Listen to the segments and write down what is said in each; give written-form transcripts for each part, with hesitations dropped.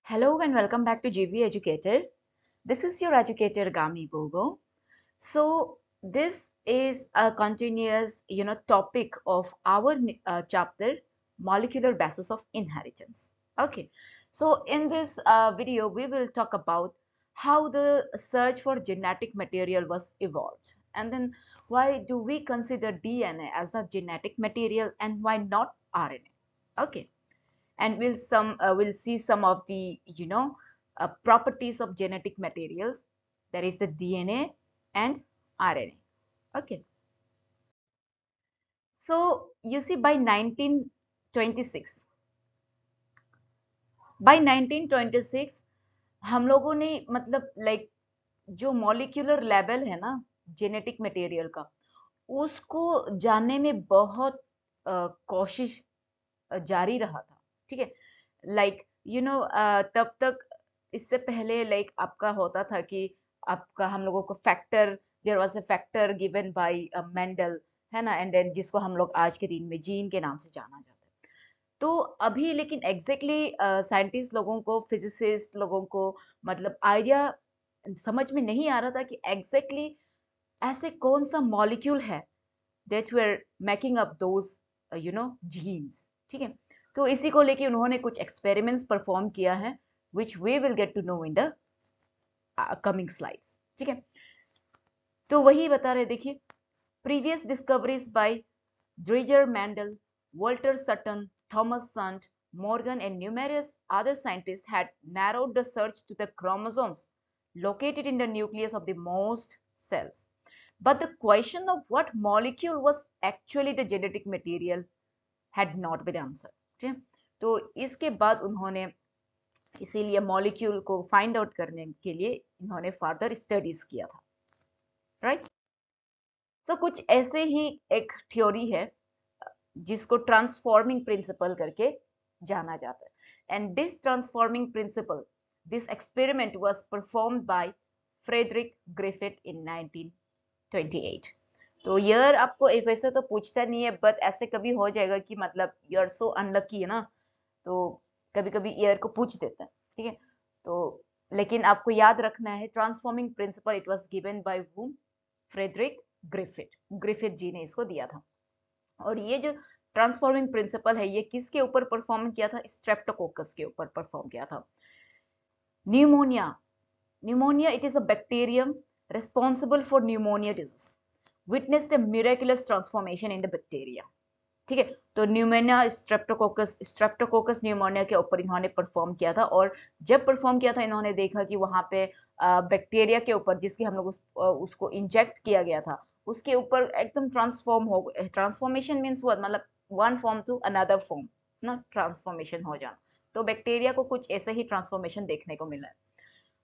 Hello and welcome back to GV Educator. This is your educator Gami Gogo. So this is a continuous, topic of our chapter, molecular basis of inheritance. Okay. So in this video, we will talk about how the search for genetic material was evolved, and then why do we consider DNA as a genetic material and why not RNA. Okay, and we'll see some of the properties of genetic materials, that is the DNA and RNA. Okay, so you see by 1926 हम लोगों ने मतलब like जो molecular level है ना genetic material का, उसको जानने में बहुत कोशिश जारी रहा था। ठीक है, लाइक तब तक इससे पहले लाइक आपका होता था कि आपका हम लोगों को factor, there was a factor given by Mendel, है ना, एंड देन जिसको हम लोग आज के दिन में जीन के नाम से जाना जाता है। तो अभी लेकिन एग्जैक्टली साइंटिस्ट लोगों को, फिजिसिस्ट लोगों को मतलब आइडिया समझ में नहीं आ रहा था कि एग्जैक्टली ऐसे कौन सा मॉलिक्यूल है that were making up those genes। ठीक है, तो इसी को लेके उन्होंने कुछ एक्सपेरिमेंट्स परफॉर्म किया है which we will get to know in the coming slides। ठीक है, तो वही बता रहे, देखिए, previous discoveries by Dreger Mendel, Walter Sutton, Thomas Sund, Morgan and numerous other scientists had narrowed the search to the chromosomes located in the nucleus of the most cells. But the question of what molecule was actually the genetic material had not been answered। ठीक है, तो इसके बाद उन्होंने इसीलिए molecule को find out करने के लिए इन्होंने फर्दर स्टडीज किया था, राइट। सो कुछ ऐसे ही एक थ्योरी है जिसको ट्रांसफॉर्मिंग प्रिंसिपल करके जाना जाता है, and this transforming principle, this experiment was performed by Frederick Griffith in 1928। तो ईयर आपको वैसे तो पूछता नहीं है, बट ऐसे कभी हो जाएगा कि मतलब यू आर सो अनलकी है ना, तो कभी कभी ईयर को पूछ देता है। ठीक है, तो लेकिन आपको याद रखना है transforming principle, it was given by whom, Frederick Griffith. Griffith ji ने इसको दिया था। और ये जो ट्रांसफॉर्मिंग प्रिंसिपल है, ये किसके ऊपर परफॉर्म किया था? स्ट्रेप्टोकोकस के ऊपर परफॉर्म किया था। Pneumonia, pneumonia it is a bacterium responsible for pneumonia disease witnessed a miraculous transformation in the bacteria। ठीक है, तो न्यूमोनिया स्ट्रेप्टोकोकस न्यूमोनिया के ऊपर इन्होंने परफॉर्म किया था, और जब परफॉर्म किया था इन्होंने देखा कि वहां पे बैक्टीरिया के ऊपर जिसकी हम लोग उसको इंजेक्ट किया गया था, उसके ऊपर एकदम ट्रांसफॉर्म हो, ट्रांसफॉर्मेशन मीन्स व्हाट, मतलब one form to another form ना, ट्रांसफॉर्मेशन हो जाना। तो बैक्टीरिया को कुछ ऐसे ही ट्रांसफॉर्मेशन देखने को मिला है।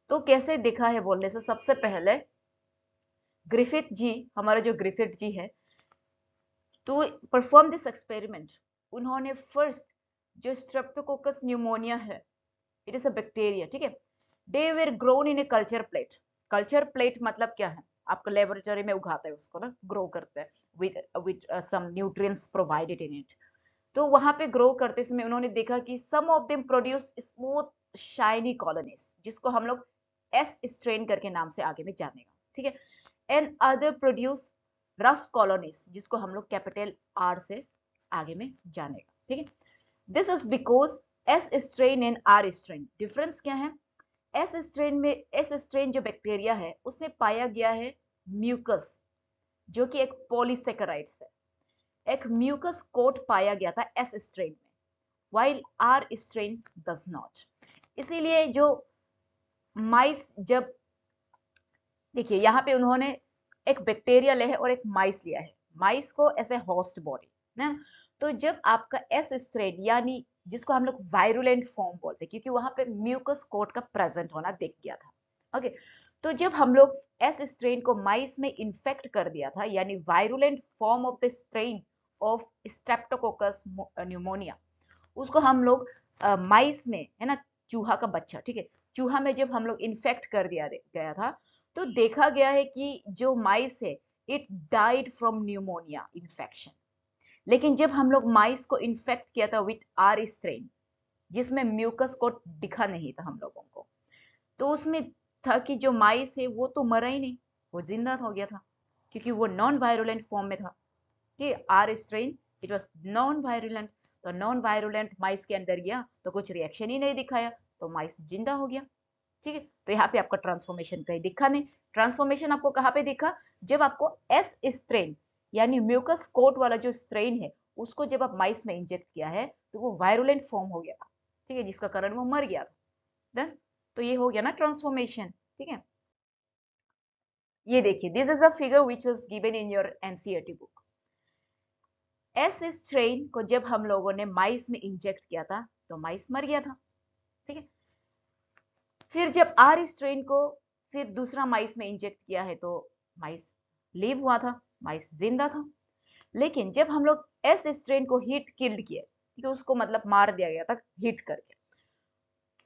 तो कैसे देखा है बोलने से, सबसे पहले ग्रिफिथ जी, हमारा जो ग्रिफिथ जी है, तो परफॉर्म दिस एक्सपेरिमेंट, उन्होंने फर्स्ट जो स्ट्रेप्टोकोकस न्यूमोनिया है, इट इज अ बैक्टीरिया, ठीक है, they were grown in a culture plate. Culture plate मतलब क्या है, आपका लेबोरेटरी में उगाता है उसको ना, ग्रो करते हैं with some nutrients provided in it. तो वहां पे ग्रो करते समय उन्होंने देखा कि some of them produce smooth shiny colonies, जिसको हम लोग एस स्ट्रेन करके नाम से आगे में जानेगा। ठीक है, and other produce rough colonies, जिसको हम लोग कैपिटल आर से आगे में जानेगा। ठीक है, this is because S strain and R strain, difference क्या है? एस स्ट्रेन में, एस स्ट्रेन जो बैक्टीरिया है उसमें पाया गया है म्यूकस, जो कि एक पॉलीसेकेराइड्स है, एक म्यूकस कोट पाया गया था एस स्ट्रेन में, while R strain does not. इसीलिए जो माइस, जब देखिए यहाँ पे उन्होंने एक बैक्टीरिया लिया है और एक माइस लिया है, माइस को एज ए होस्ट बॉडी ना, तो जब आपका एस स्ट्रेन यानी जिसको हम लोग वायरुलेंट फॉर्म बोलते हैं, क्योंकि वहां पे म्यूकस कोट का प्रेजेंट होना दिख गया था। ओके, तो जब हम लोग एस स्ट्रेन को माइस में इन्फेक्ट कर दिया था, यानी virulent form of the strain of Streptococcus pneumonia, उसको हम लोग माइस में, है ना, चूहा का बच्चा, ठीक है, चूहा में जब हम लोग इन्फेक्ट कर दिया गया था, तो देखा गया है कि जो माइस है it died from pneumonia infection. लेकिन जब हम लोग माइस को इन्फेक्ट किया था विथ आर स्ट्रेन, जिसमें म्यूकस कोट दिखा नहीं था हम लोगों को। तो उसमें था कि जो माइस है वो तो मरा ही नहीं, वो जिंदा हो गया था, क्योंकि वो नॉन वायरुलेंट फॉर्म में था कि R strain it was non virulent. तो नॉन वायरुलेंट माइस के अंदर गया तो कुछ रिएक्शन ही नहीं दिखाया, तो माइस जिंदा हो गया। ठीक है, तो यहाँ पे आपका ट्रांसफॉर्मेशन कहीं दिखा नहीं। ट्रांसफॉर्मेशन आपको कहाँ पे दिखा, जब आपको एस स्ट्रेन यानी म्यूकस कोट वाला जो स्ट्रेन है उसको जब आप माइस में इंजेक्ट किया है तो वो वायरुलेंट फॉर्म हो गया था, ठीक है, जिसका कारण वो मर गया था। देन तो ये हो गया ना ट्रांसफॉर्मेशन। ठीक है, ये देखिए, this is a figure which was given in your NCERT book. S strain को जब हम लोगों ने माइस में इंजेक्ट किया था तो माइस मर गया था। ठीक है, फिर जब आर स्ट्रेन को फिर दूसरा माइस में इंजेक्ट किया है तो माइस लीव हुआ था, माइस जिंदा था। लेकिन जब हम लोग एस स्ट्रेन को हीट किल्ड किए, तो उसको मतलब मार दिया गया था हीट करके,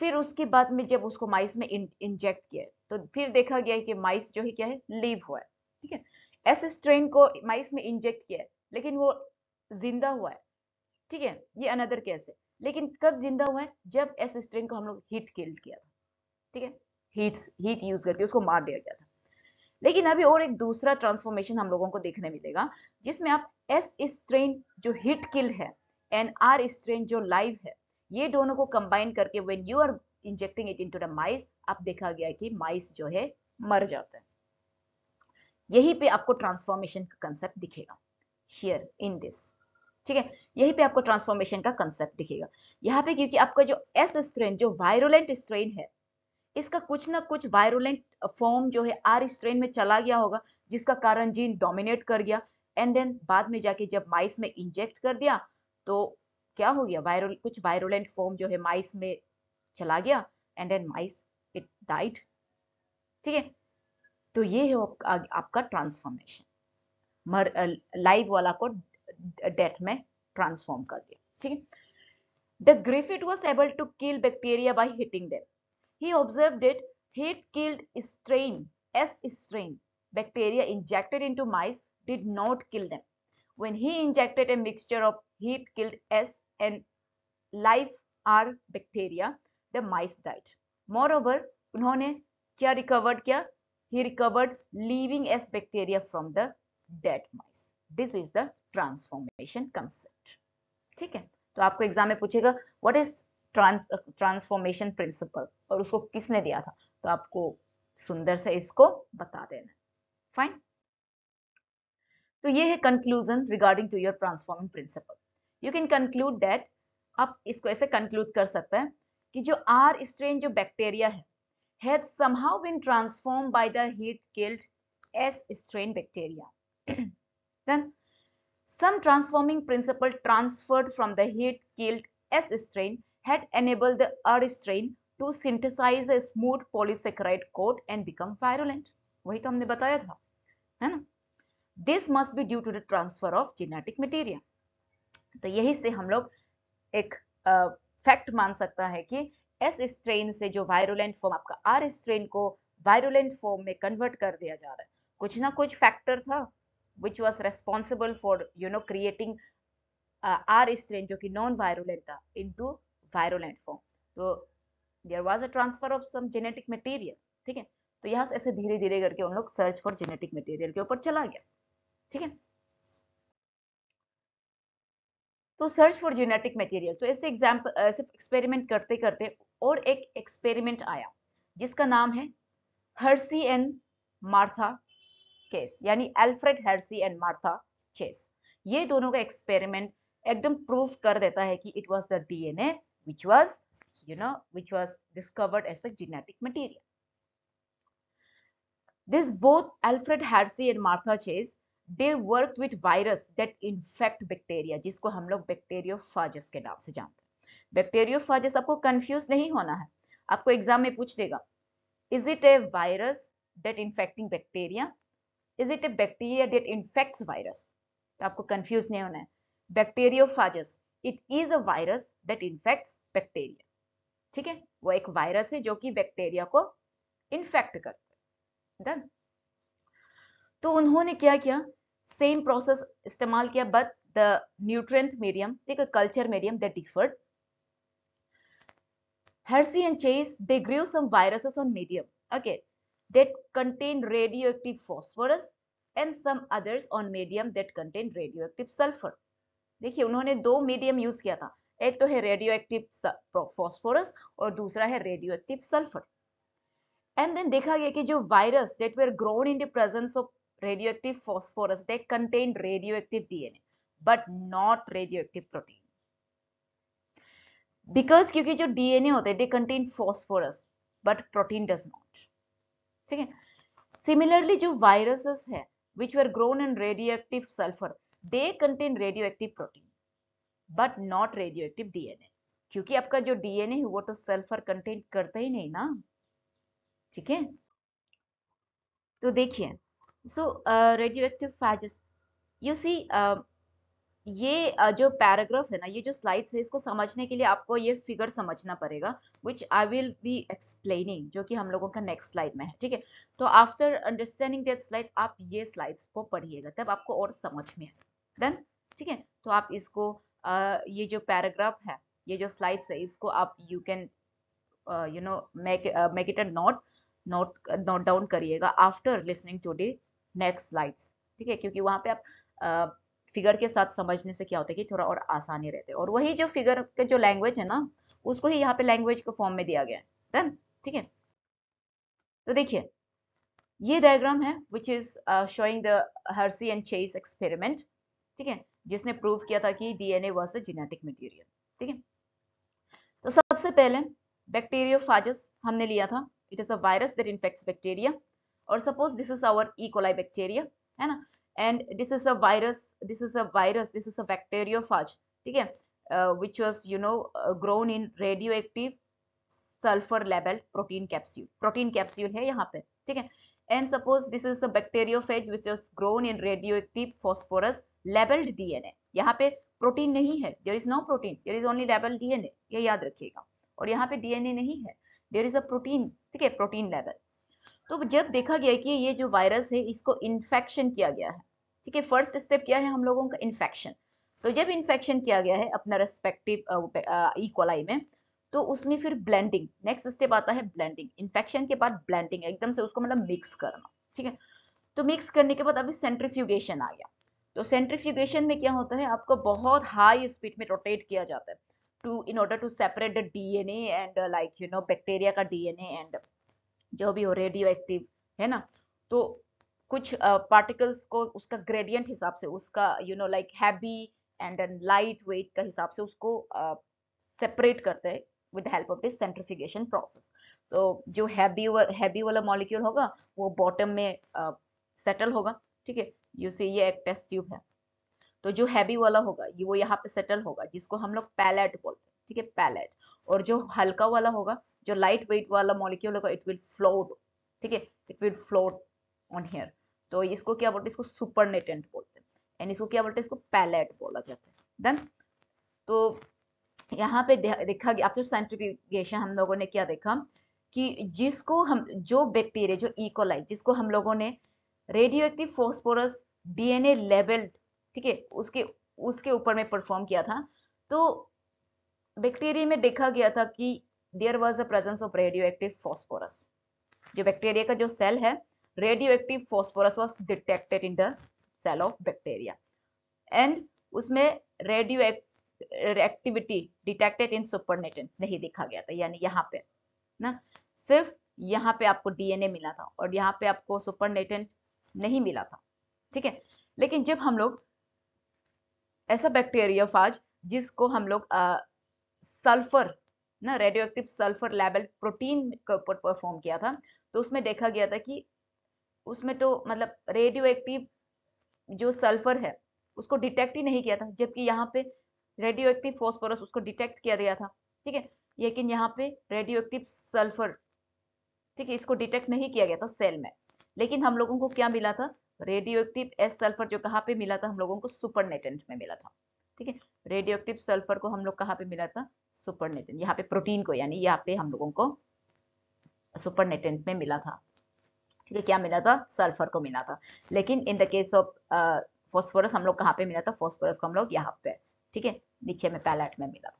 फिर उसके बाद में जब उसको माइस में इंजेक्ट किया तो फिर देखा गया कि माइस जो है क्या है, लीव हुआ है। ठीक है, एस स्ट्रेन को माइस में इंजेक्ट किया है लेकिन वो जिंदा हुआ है। ठीक है, ये अनदर केस है। लेकिन कब जिंदा हुआ है, जब एस स्ट्रेन को हम लोग हीट किल्ड किया था। ठीक है, हीट यूज करके उसको मार दिया गया था। लेकिन अभी और एक दूसरा ट्रांसफॉर्मेशन हम लोगों को देखने मिलेगा, जिसमें आप एस स्ट्रेन जो हिट किल है एंड आर स्ट्रेन जो लाइव है, ये दोनों को कंबाइन करके when you are injecting it into the mice, आप देखा गया कि माइस जो है मर जाता है। यहीं पे आपको ट्रांसफॉर्मेशन का कंसेप्ट दिखेगा, हियर इन दिस। ठीक है, यहीं पे आपको ट्रांसफॉर्मेशन का कंसेप्ट दिखेगा यहाँ पे, क्योंकि आपका जो एस स्ट्रेन जो वायरुलेंट स्ट्रेन है, इसका कुछ ना कुछ वायरुलेंट फॉर्म जो है आर स्ट्रेन में चला गया होगा, जिसका कारण जीन डोमिनेट कर गया। एंड देन बाद में जाके जब माइस में इंजेक्ट कर दिया तो क्या हो गया, वायरल कुछ वायरुलेंट फॉर्म जो है माइस में चला गया and then mice it died. ठीक है, तो ये है आपका ट्रांसफॉर्मेशन, मर लाइव वाला को डेथ में ट्रांसफॉर्म कर दिया। ठीक है, the Griffith was able to kill bacteria by hitting them. He observed it. Heat killed strain, S strain bacteria injected into mice did not kill them. When he injected a mixture of heat killed S and live R bacteria, the mice died. Moreover, उन्होंने क्या recovered किया? He recovered living S bacteria from the dead mice. This is the transformation concept. ठीक है, तो आपको exam में पूछेगा what is transformation principal, और उसको किसने दिया था, तो आपको सुंदर से इसको बता देना। फाइन, तो ये है conclusion regarding to your transforming principle. You can conclude that, आप इसको ऐसे कंक्लूड कर सकते हैं कि जो आर स्ट्रेन जो बैक्टीरिया है had somehow been transformed by the heat killed S strain bacteria. Then some transforming principle transferred from the heat-killed S strain had enabled the R strain to synthesize a smooth polysaccharide coat and become virulent. वही तो हमने बताया था, है ना? This must be due to the transfer of genetic material. तो यही से हम लोग एक फैक्ट मान सकता है कि एस स्ट्रेन से जो वायरुलेंट फॉर्म आपका आर स्ट्रेन को वायरुलेंट फॉर्म में कन्वर्ट कर दिया जा रहा है, कुछ ना कुछ फैक्टर था which was responsible for creating R strain जो कि नॉन वायरुलेंट था इनटू वायरुलेंट फॉर्म। तो there was a transfer of some genetic material. ठीक है, तो यहाँ से ऐसे धीरे धीरे करके उन लोग सर्च फॉर जेनेटिक मटेरियल के ऊपर चला गया। ठीक है, तो सर्च फॉर जेनेटिक मटेरियल, तो ऐसे एग्जाम्पल ऐसे एक्सपेरिमेंट करते करते और एक एक्सपेरिमेंट आया जिसका नाम है हर्सी एंड मार्था केस, यानी Alfred Hershey and Martha Chase. ये दोनों का एक्सपेरिमेंट एकदम प्रूफ कर देता है कि it was the DNA which was which was discovered as the genetic material. This both Alfred Hersey and Martha Chase, they worked with virus that infect bacteria, जिसको हम लोग बैक्टीरियोफाजस के नाम से जानते हैं। बैक्टीरियोफाजस आपको कंफ्यूज नहीं होना है, आपको एग्जाम में पूछ देगा, is it a virus that infecting bacteria, is it a bacteria that infects virus? तो आपको कंफ्यूज नहीं होना है, bacteriophages it is a virus that infects bacteria. ठीक है, वो एक वायरस है जो कि बैक्टीरिया को इन्फेक्ट करता है। डन। तो उन्होंने क्या किया, सेम प्रोसेस इस्तेमाल किया बट द न्यूट्रिएंट मीडियम, ठीक है, culture medium that deferred. Hershey and Chase, they grew some viruses on medium, okay, that contain radioactive phosphorus and some others on medium that contain radioactive sulfur. देखिए उन्होंने दो medium use किया था, एक तो है रेडियो एक्टिव फॉस्फोरस और दूसरा है radioactive sulphur. And then देखा गया कि जो virus that were grown in the presence of radioactive phosphorus they contain radioactive DNA but not radioactive protein, because क्योंकि जो डीएनए होते हैं they contain phosphorus but protein does not. ठीक है, सिमिलरली जो वायरसेस है which were grown in radioactive sulfur they contain radioactive protein but not radioactive DNA, क्योंकि आपका जो डीएनए है वो तो सल्फर कंटेन करता ही नहीं ना। ठीक है, तो देखिए सो रेडियोएक्टिव फैजेस, यू सी ये जो पैराग्राफ है ना, ये जो स्लाइड्स है इसको समझने के लिए आपको ये फिगर समझना पड़ेगा विच आई विल बी एक्सप्लेनिंग, जो कि हम लोगों का नेक्स्ट स्लाइड में है। ठीक है, तो आफ्टर अंडरस्टैंडिंग दैट स्लाइड आप ये स्लाइड्स को पढ़िएगा तब आपको और समझ में आए। देन ठीक है, तो आप इसको ये जो पैराग्राफ है, ये जो स्लाइड्स है, इसको आप you can you know make it a note down करिएगा after listening to the next slides. ठीक है, क्योंकि वहां पे आप फिगर के साथ समझने से क्या होता है कि थोड़ा और आसानी रहते हैं, और वही जो फिगर के जो लैंग्वेज है ना उसको ही यहाँ पे लैंग्वेज के फॉर्म में दिया गया है। डन, ठीक है, तो देखिए ये डायग्राम है which is showing the Hershey and Chase experiment. ठीक है, जिसने प्रूव किया था कि DNA was a genetic material. ठीक है, तो सबसे पहले बैक्टीरियोफाजस हमने लिया था, it is a virus that infects bacteria, और suppose this is our E coli bacteria, है ना, and this is a virus, this is a virus, this is a bacteriophage. ठीक है, which was grown in radioactive sulfur labeled protein capsule है यहाँ पे। ठीक है, and suppose this is a bacteriophage which was grown in radioactive phosphorus labeled DNA, यहाँ पे protein नहीं है, there is no protein, there is only label DNA, ये याद रखिएगा, और यहाँ पे डीएनए नहीं है, देयर इज अ प्रोटीन। ठीक है, प्रोटीन लेवल। तो जब देखा गया कि ये जो वायरस है इसको इन्फेक्शन किया गया है, ठीक है, फर्स्ट स्टेप क्या है हम लोगों का, इन्फेक्शन। तो जब इन्फेक्शन किया गया है अपना रेस्पेक्टिव ई कोलाई में, तो उसमें फिर ब्लेंडिंग, नेक्स्ट स्टेप आता है ब्लेंडिंग, इन्फेक्शन के बाद ब्लेंडिंग, एकदम से उसको मतलब मिक्स करना। ठीक है, तो मिक्स करने के बाद अभी सेंट्रीफ्यूगेशन आ गया। तो सेंट्रीफ्यूगेशन में क्या होता है, आपको बहुत हाई स्पीड में रोटेट किया जाता है to in order to separate the DNA and like bacteria का डीएनए एंड जो भी हो रेडियो एक्टिव है ना, तो कुछ पार्टिकल्स को उसका ग्रेडियंट हिसाब से, उसका like heavy and light weight का हिसाब से उसको सेपरेट करते हैं with help of this centrifugation process. तो जो हैवी वाला मॉलिक्यूल होगा वो बॉटम में सेटल होगा। ठीक है, यू सी ये एक टेस्ट ट्यूब है, तो जो हैवी वाला होगा ये वो यहाँ पे सेटल होगा, जिसको हम लोग पैलेट बोलते हैं। ठीक है, पैलेट। और जो हल्का वाला होगा, जो लाइट वेट वाला मॉलिक्यूल होगा, इट विल फ्लोट। ठीक है, it will float on here. तो इसको क्या बोलते हैं, इसको सुपरनेटेंट बोलते हैं, एंड इसको क्या बोलते हैं, इसको पैलेट बोला जाता है। देन तो यहाँ पे देखा गया आफ्टर सेंट्रीफ्यूगेशन हम लोगों ने क्या देखा कि जिसको हम, जो बैक्टीरिया, जो इकोलाई, जिसको हम लोगों ने radioactive phosphorus DNA labelled, ठीक है, उसके उसके ऊपर में परफॉर्म किया था, तो बैक्टीरिया में देखा गया था कि there was a presence of radioactive phosphorus. जो बैक्टीरिया का जो सेल है, radioactive phosphorus was detected in the cell of bacteria, and उसमें radioactivity detected in supernatant नहीं देखा गया था, यानी यहाँ पे ना सिर्फ यहाँ पे आपको डीएनए मिला था और यहाँ पे आपको सुपरनेटेंट नहीं मिला था। ठीक है, लेकिन जब हम लोग ऐसा बैक्टीरियोफाज जिसको हम लोग सल्फर ना, radio active sulphur level protein के ऊपर परफॉर्म किया था, तो उसमें देखा गया था कि उसमें तो मतलब रेडियो एक्टिव जो सल्फर है उसको डिटेक्ट ही नहीं किया था, जबकि यहाँ पे रेडियो एक्टिव फॉस्फोरस उसको डिटेक्ट किया गया था। ठीक है, लेकिन यहाँ पे रेडियो एक्टिव सल्फर, ठीक है, इसको डिटेक्ट नहीं किया गया था सेल में, लेकिन हम लोगों को क्या मिला था, रेडियो एक्टिव एस सल्फर, जो कहाँ पे मिला था हम लोगों को, सुपरनेटेंट में मिला था। ठीक है, रेडियो एक्टिव सल्फर को हम लोग कहाँ पे मिला था, सुपरनेटेंट, यहाँ पे प्रोटीन को, यानी यहाँ पे हम लोगों को सुपरनेटेंट में मिला था। ठीक है, क्या मिला था, सल्फर को मिला था, लेकिन in the case of phosphorus हम लोग कहाँ पे मिला था, फॉस्फोरस को हम लोग यहाँ पे, ठीक है, नीचे में पैलेट में मिला था।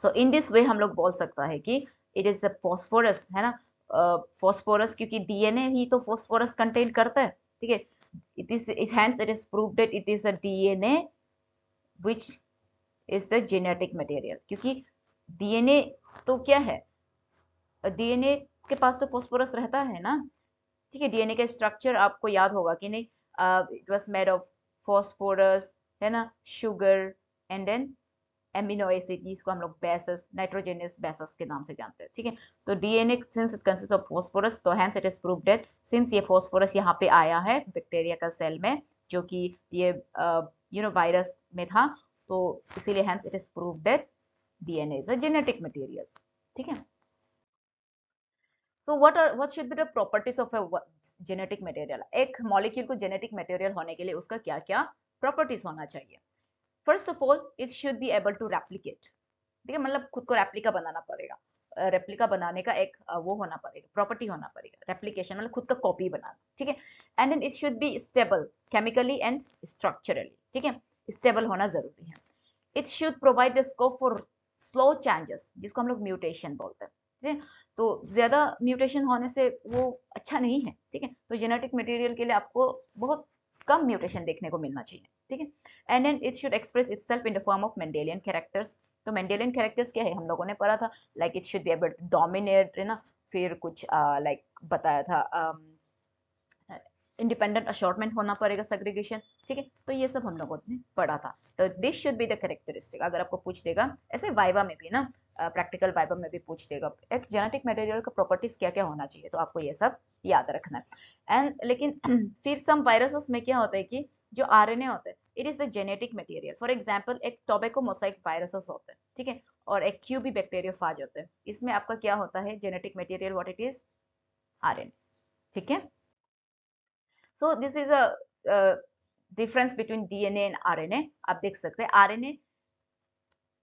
सो इन दिस वे हम लोग बोल सकता है कि इट इज द फॉस्फोरस, है ना, फॉस्फोरस, क्योंकि डीएनए ही तो फॉस्फोरस कंटेन करता है, ठीक है। It is hence it is proved that it is a DNA which is the genetic material, क्योंकि डीएनए तो क्या है, डीएनए के पास तो फॉस्फोरस रहता है ना, ठीक है। डीएनए का स्ट्रक्चर आपको याद होगा कि नहीं, it was made of phosphorus, है ना, sugar and then amino acid, जिसको हम लोग बेसिस, नाइट्रोजनस बेसिस के नाम से जानते हैं, ठीक है। तो DNA since it consist of phosphorus, तो hence it is proved that since ये फॉस्फोरस यहाँ पे आया है बैक्टीरिया का सेल में, जो कि ये वायरस में था, तो इसीलिए hence it is proved that DNA is a genetic material, ठीक है। So what should be the properties of a genetic material. एक मॉलिक्यूल को जेनेटिक मटेरियल होने के लिए उसका क्या क्या प्रॉपर्टीज होना चाहिए। First of all it should be able to replicate, ठीक है, मतलब खुद को रेप्लिका बनाना पड़ेगा। रेप्लिका बनाने का एक वो होना पड़ेगा, प्रॉपर्टी होना पड़ेगा, रेप्लिकेशन मतलब खुद का कॉपी बनाना, ठीक है। And then it should be stable chemically and structurally, ठीक है, स्टेबल होना जरूरी है। It should provide the scope for slow changes, जिसको हम लोग म्यूटेशन बोलते हैं, ठीक है। तो ज्यादा म्यूटेशन होने से वो अच्छा नहीं है, ठीक है। तो जेनेटिक मटेरियल के लिए आपको बहुत कम म्यूटेशन देखने को मिलना चाहिए, ठीक है। And then it should express itself in the form of Mendelian characters. तो मेंडेलियन कैरेक्टर्स क्या है, हम लोगों ने पढ़ा था, like it should be able to dominate, है ना, फिर कुछ लाइक बताया था इंडिपेंडेंट अशॉर्टमेंट होना पड़ेगा, सेग्रीगेशन, ठीक है। तो ये सब हम लोगों ने पढ़ा था। तो this should be the characteristic. अगर आपको पूछ देगा ऐसे वाइवा में भी ना, प्रैक्टिकल वाइवा में भी पूछ देगा एक जेनेटिक मटेरियल का प्रॉपर्टीज क्या क्या होना चाहिए, तो आपको ये सब याद रखना है। एंड लेकिन फिर सम वायरसेस में क्या होता है कि जो आरएनए होता है it is the genetic material. For example एक टोबैको मोसाइक वायरसेस होते हैं, ठीक है, और एक क्यूबी बैक्टीरियोफाज होते हैं। इसमें आपका क्या होता है genetic material, what it is, RNA, ठीक है। So this is a difference between DNA and RNA. आप देख सकते हैं RNA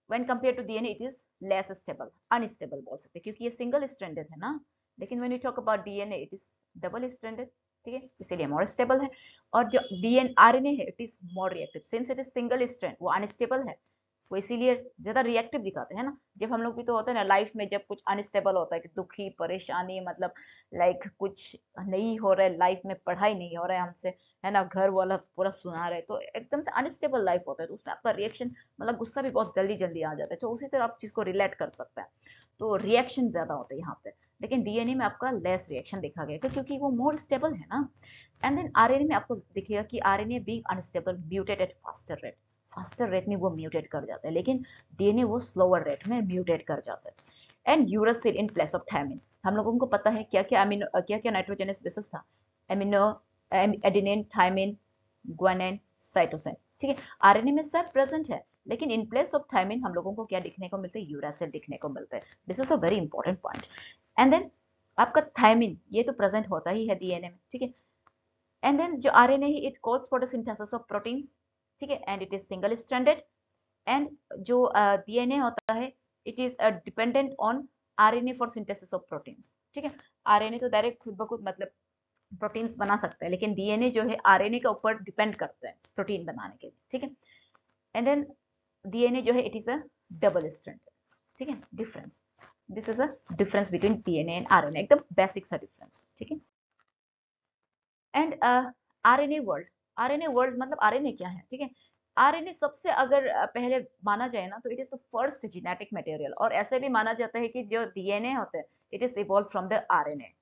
when compare to DNA it is less stable, unstable बोल सकते हैं, क्योंकि ये सिंगल स्ट्रैंडेड है ना। लेकिन when you talk about DNA it is double stranded, ठीक है, इसीलिए मोर स्टेबल है। और जो डीएन आरएनए है it is more reactive, since it is single strand वो अनस्टेबल है, वो इसीलिए ज्यादा रिएक्टिव दिखाते हैं ना। जब हम लोग भी तो होता है ना लाइफ में, जब कुछ अनस्टेबल होता है कि दुखी परेशानी, मतलब लाइक कुछ नहीं हो रहा है लाइफ में, पढ़ाई नहीं हो रहा है हमसे, है ना, घर वाला पूरा सुना रहे, तो एकदम से अनस्टेबल लाइफ होता है, तो उसमें आपका रिएक्शन, मतलब गुस्सा भी बहुत जल्दी जल्दी आ जाता है। तो उसी तरह आप चीज को रिलेट कर सकते हैं, तो रिएक्शन ज्यादा होता है यहाँ पे। लेकिन डीएनए में आपका लेस रिएक्शन देखा गया था, क्योंकि वो मोर स्टेबल है ना। एंड देन आरएनए में आपको दिखेगा कि RNA being unstable mutate eight faster rate, faster rate में वो म्यूटेट कर जाता है, लेकिन डीएनए वो स्लोअर रेट में म्यूटेट कर जाता है। And uracil in place of thymine, हम लोगों को पता है क्या क्या अमीनो, क्या क्या नाइट्रोजनस बेसिस था, amino, adenine, thymine, guanine, cytosine, ठीक है। आरएनए में सब प्रेजेंट है, लेकिन इन प्लेस ऑफ थायमिन हम लोगों को क्या दिखने को मिलता है, यूरासिल दिखने को मिलता है। This is a very important point. And then आपका थायमिन ये तो प्रेजेंट होता ही है डीएनए में, ठीक है। एंड देन जो आरएनए है it codes for the synthesis of proteins, ठीक है, and it is single stranded. And जो डीएनए होता है it is dependent on RNA for synthesis of proteins, ठीक है। आरएनए तो डायरेक्ट खुद ब खुद मतलब प्रोटीन्स बना सकते हैं, लेकिन डीएनए जो है आरएनए के ऊपर डिपेंड करता है प्रोटीन बनाने के लिए, ठीक है। एंड देन डीएनए जो है it is a double stranded, ठीक है, difference, this is a difference between DNA and RNA, एकदम बेसिक सा डिफरेंस, ठीक है। And RNA world, RNA world मतलब आरएनए क्या है, ठीक है। आरएनए सबसे अगर पहले माना जाए ना, तो it is the first genetic material, और ऐसे भी माना जाता है कि जो डीएनए होते हैं it is evolve from the RNA,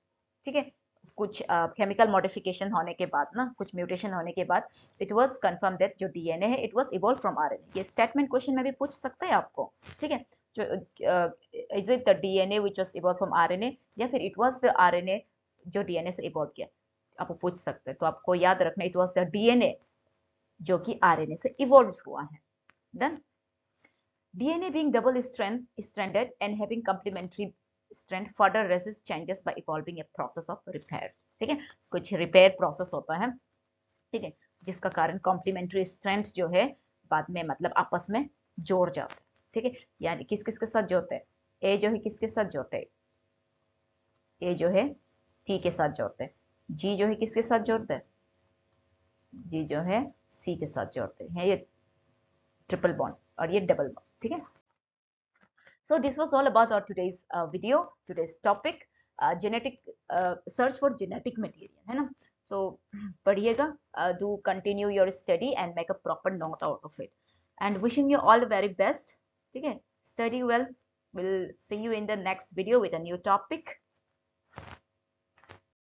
ठीक है। कुछ केमिकल मॉडिफिकेशन होने के बाद ना, कुछ म्यूटेशन होने के बाद इट वाज कंफर्म दैट जो डीएनए है it was evolve from RNA. ये स्टेटमेंट क्वेश्चन में भी पूछ सकते हैं आपको, ठीक है। जो is it the DNA which was evolve from RNA, या फिर इट वाज द आरएनए जो डीएनए से इवॉल्व किया, आपको पूछ सकते हैं। तो आपको याद रखना इट वाज द डीएनए जो कि आरएनए से इवॉल्व हुआ है। Then DNA being double stranded and having complementary strand further resist changes by evolving a process of repair, ठीक है, कुछ रिपेयर प्रोसेस होता है, ठीक है, जिसका कारण कॉम्प्लीमेंट्री स्ट्रैंड जो है बाद में मतलब आपस में जोड़ जाते हैं, ठीक है। यानी किस किस के साथ जोड़ते हैं, ए जो है किसके साथ जोड़ते हैं, ए जो है टी के साथ जोड़ते हैं, जी जो है किसके साथ जोड़ते हैं, जी जो है सी के साथ जोड़ते हैं, ये ट्रिपल बॉन्ड और ये डबल बॉन्ड, ठीक है। So this was all about our today's video, today's topic, genetic search for genetic material, है ना? So पढ़िएगा, do continue your study and make a proper note out of it. And wishing you all the very best. ठीक है? Study well. We'll see you in the next video with a new topic.